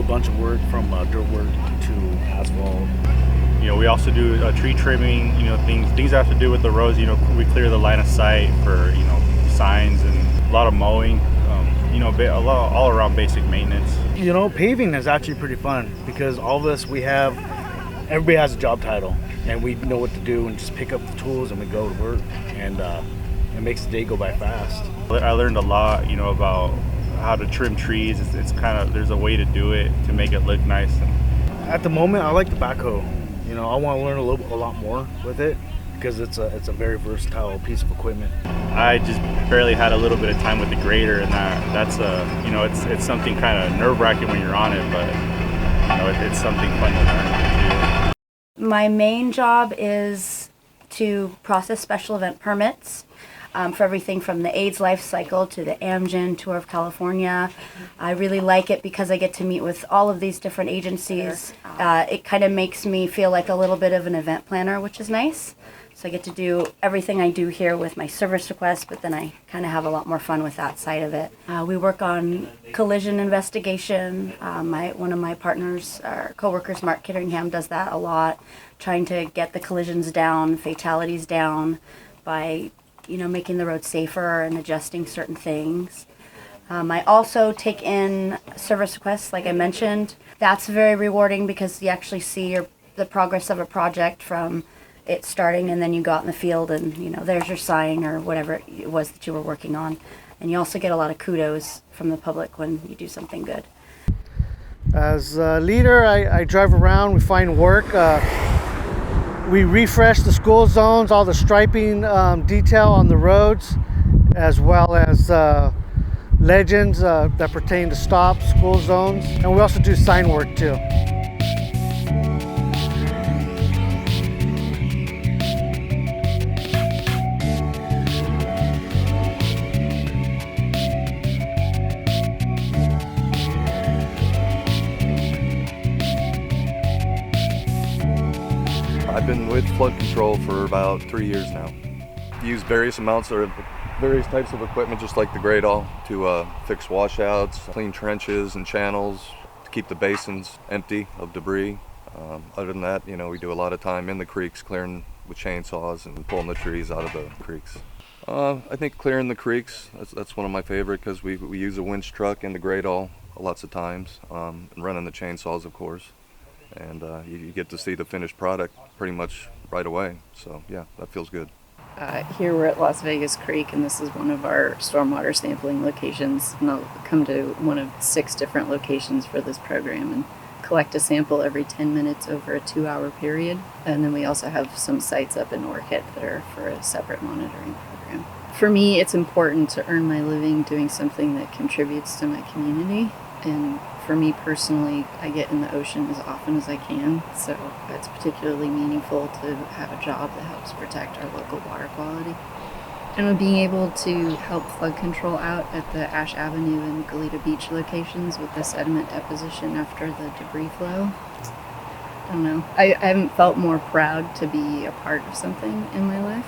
a bunch of work from dirt work to asphalt. We also do tree trimming, things that have to do with the roads. We clear the line of sight for, signs and a lot of mowing, a lot all around basic maintenance. Paving is actually pretty fun because all of us, everybody has a job title and we know what to do and just pick up the tools and we go to work, and it makes the day go by fast. I learned a lot, about how to trim trees. It's kind of, there's a way to do it to make it look nice. At the moment, I like the backhoe. I want to learn a lot more with it because it's a very versatile piece of equipment. I just barely had a little bit of time with the grader, and that's it's something kind of nerve-wracking when you're on it, but it's something fun to learn too. My main job is to process special event permits for everything from the AIDS life cycle to the Amgen Tour of California. I really like it because I get to meet with all of these different agencies. It kind of makes me feel like a little bit of an event planner, which is nice. So I get to do everything I do here with my service requests, but then I kind of have a lot more fun with that side of it. We work on collision investigation. One of my partners, our coworkers, Mark Kitteringham, does that a lot, trying to get the collisions down, fatalities down by making the road safer and adjusting certain things. I also take in service requests, like I mentioned. That's very rewarding because you actually see the progress of a project from it starting, and then you go out in the field and there's your sign or whatever it was that you were working on. And you also get a lot of kudos from the public when you do something good. As a leader, I drive around, we find work. We refresh the school zones, all the striping detail on the roads, as well as legends that pertain to stop school zones. And we also do sign work too. I've been with flood control for about 3 years now. Use various types of equipment, just like the Gradall, to fix washouts, clean trenches and channels, to keep the basins empty of debris. Other than that, we do a lot of time in the creeks, clearing with chainsaws and pulling the trees out of the creeks. I think clearing the creeks, that's one of my favorite, because we use a winch truck in the Gradall lots of times, and running the chainsaws, of course. And you get to see the finished product pretty much right away. So yeah, that feels good. Here we're at Las Vegas Creek, and this is one of our stormwater sampling locations. And I'll come to one of 6 different locations for this program and collect a sample every 10 minutes over a 2-hour period. And then we also have some sites up in Orchid that are for a separate monitoring program. For me, it's important to earn my living doing something that contributes to my community. And for me personally, I get in the ocean as often as I can, so it's particularly meaningful to have a job that helps protect our local water quality. And being able to help flood control out at the Ash Avenue and Goleta Beach locations with the sediment deposition after the debris flow. I don't know. I haven't felt more proud to be a part of something in my life.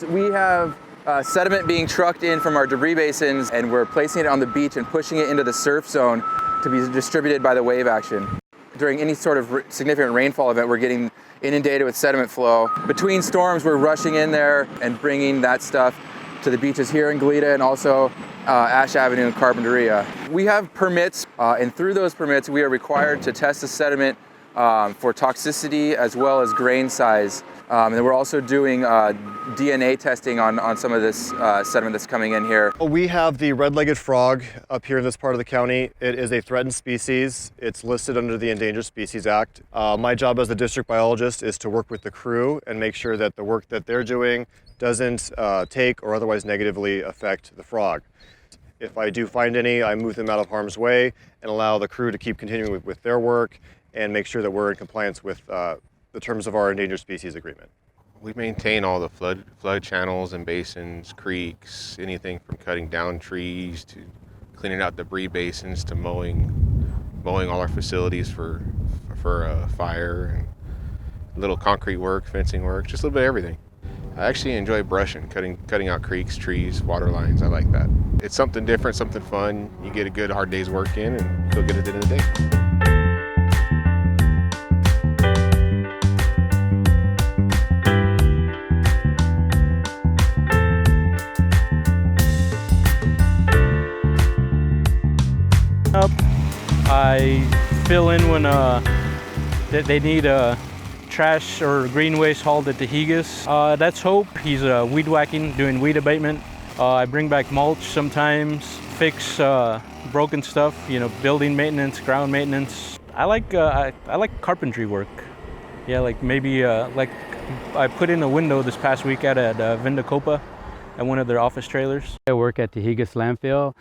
We have sediment being trucked in from our debris basins, and we're placing it on the beach and pushing it into the surf zone to be distributed by the wave action. During any sort of significant rainfall event, we're getting inundated with sediment flow. Between storms, we're rushing in there and bringing that stuff to the beaches here in Goleta and also Ash Avenue and Carpinteria. We have permits, and through those permits, we are required to test the sediment for toxicity as well as grain size. And then we're also doing DNA testing on some of this sediment that's coming in here. We have the red-legged frog up here in this part of the county. It is a threatened species. It's listed under the Endangered Species Act. My job as the district biologist is to work with the crew and make sure that the work that they're doing doesn't take or otherwise negatively affect the frog. If I do find any, I move them out of harm's way and allow the crew to keep continuing with their work and make sure that we're in compliance with the terms of our Endangered Species Agreement. We maintain all the flood channels and basins, creeks, anything from cutting down trees to cleaning out debris basins to mowing all our facilities for fire and little concrete work, fencing work, just a little bit of everything. I actually enjoy brushing, cutting out creeks, trees, water lines. I like that. It's something different, something fun. You get a good hard day's work in and feel good at the end of the day. I fill in when they need trash or green waste hauled at the Higas. That's Hope. He's weed whacking, doing weed abatement. I bring back mulch sometimes, fix broken stuff, building maintenance, ground maintenance. I like carpentry work. Yeah, like maybe like I put in a window this past week at Vindacopa at one of their office trailers. I work at the Higas landfill.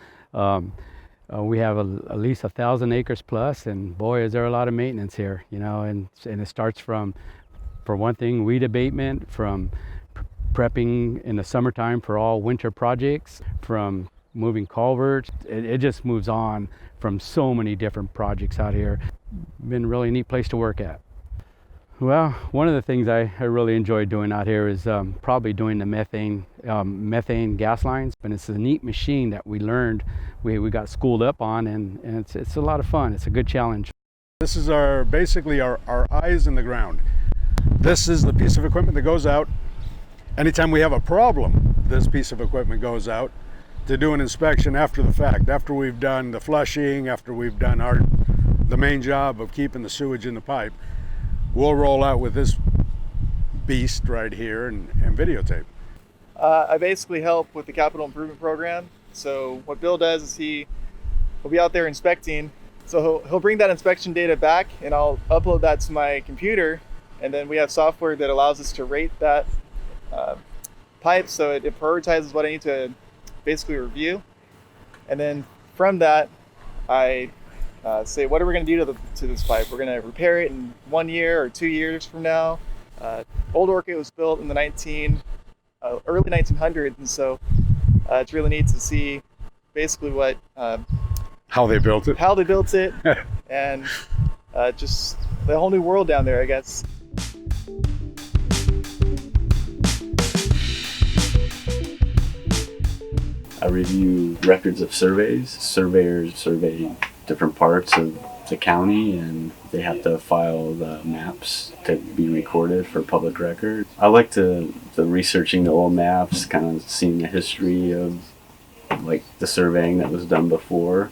We have at least 1,000 acres plus, and boy, is there a lot of maintenance here, and it starts from, for one thing, weed abatement, from prepping in the summertime for all winter projects, from moving culverts. It just moves on from so many different projects out here. Been a really neat place to work at. Well, one of the things I really enjoy doing out here is probably doing the methane gas lines. And it's a neat machine that we learned, we got schooled up on, and it's a lot of fun. It's a good challenge. This is basically our eyes in the ground. This is the piece of equipment that goes out. Anytime we have a problem, this piece of equipment goes out to do an inspection after the fact, after we've done the flushing, after we've done the main job of keeping the sewage in the pipe. We'll roll out with this beast right here and videotape. I basically help with the capital improvement program. So what Bill does is he'll be out there inspecting. So he'll bring that inspection data back, and I'll upload that to my computer. And then we have software that allows us to rate that pipe. So it prioritizes what I need to basically review. And then from that, I say, what are we going to do to this pipe? We're going to repair it in 1 year or 2 years from now. Old Orchid was built in the early 1900s, and so it's really neat to see basically what how they built it, and just the whole new world down there, I guess. I review records of surveys. Surveyors survey different parts of the county, and they have to file the maps to be recorded for public record. I like the researching the old maps, kind of seeing the history of like the surveying that was done before,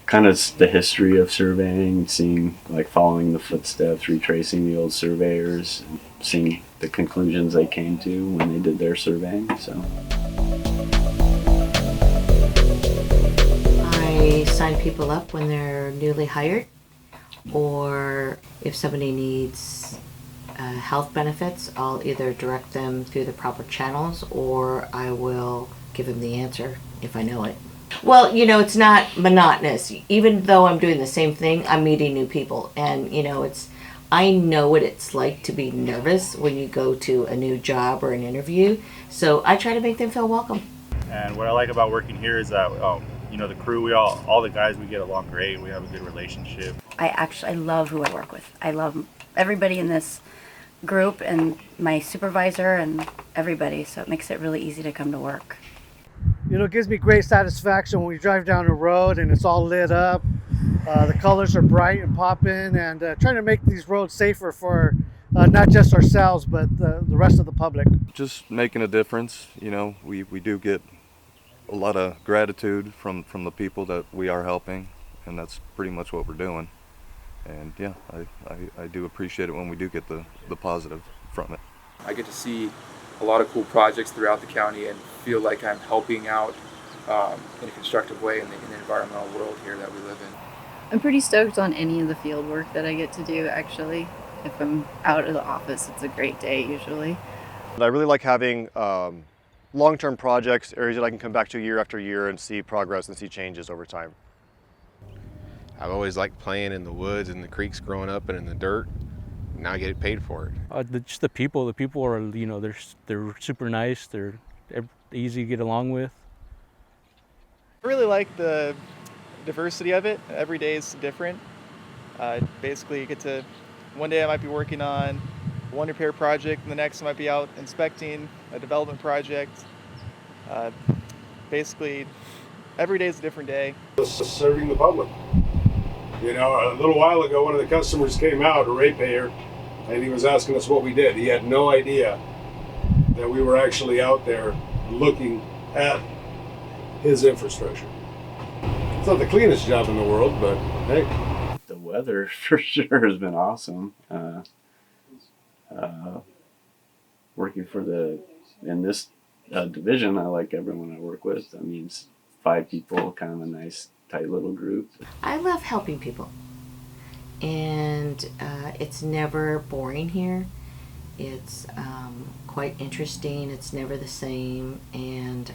kind of the history of surveying, seeing like following the footsteps, retracing the old surveyors, and seeing the conclusions they came to when they did their surveying. So I sign people up when they're newly hired, or if somebody needs health benefits, I'll either direct them through the proper channels, or I will give them the answer if I know it. Well, it's not monotonous. Even though I'm doing the same thing, I'm meeting new people, and I know what it's like to be nervous when you go to a new job or an interview, so I try to make them feel welcome. And what I like about working here is that the crew, all the guys, we get along great. We have a good relationship. I love who I work with. I love everybody in this group and my supervisor and everybody, so it makes it really easy to come to work. It gives me great satisfaction when we drive down the road and it's all lit up. The colors are bright and popping, and trying to make these roads safer for not just ourselves, but the rest of the public. Just making a difference. We do get a lot of gratitude from the people that we are helping, and that's pretty much what we're doing. And yeah, I do appreciate it when we do get the positive from it. I get to see a lot of cool projects throughout the county and feel like I'm helping out in a constructive way in the environmental world here that we live in. I'm pretty stoked on any of the field work that I get to do, actually. If I'm out of the office, it's a great day usually. I really like having long-term projects, areas that I can come back to year after year and see progress and see changes over time. I've always liked playing in the woods and the creeks growing up and in the dirt. Now I get paid for it. Just the people. The people are, they're super nice. They're easy to get along with. I really like the diversity of it. Every day is different. Basically, you get to, one day I might be working on one repair project, and the next I might be out inspecting a development project. basically every day is a different day. Serving the public. You know, a little while ago, one of the customers came out, a ratepayer, and he was asking us what we did. He had no idea that we were actually out there looking at his infrastructure. It's not the cleanest job in the world, but hey. The weather for sure has been awesome. Working in this division, I like everyone I work with. I mean, it's 5 people, kind of a nice, tight little group. I love helping people, and it's never boring here. It's quite interesting. It's never the same, and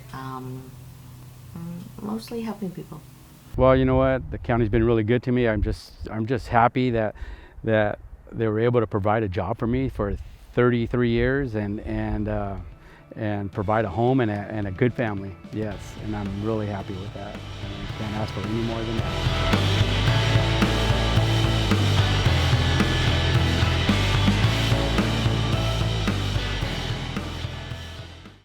mostly helping people. Well, you know what? The county's been really good to me. I'm just happy that they were able to provide a job for me for 33 years and provide a home and a good family. Yes, and I'm really happy with that. And I can't ask for any more than that.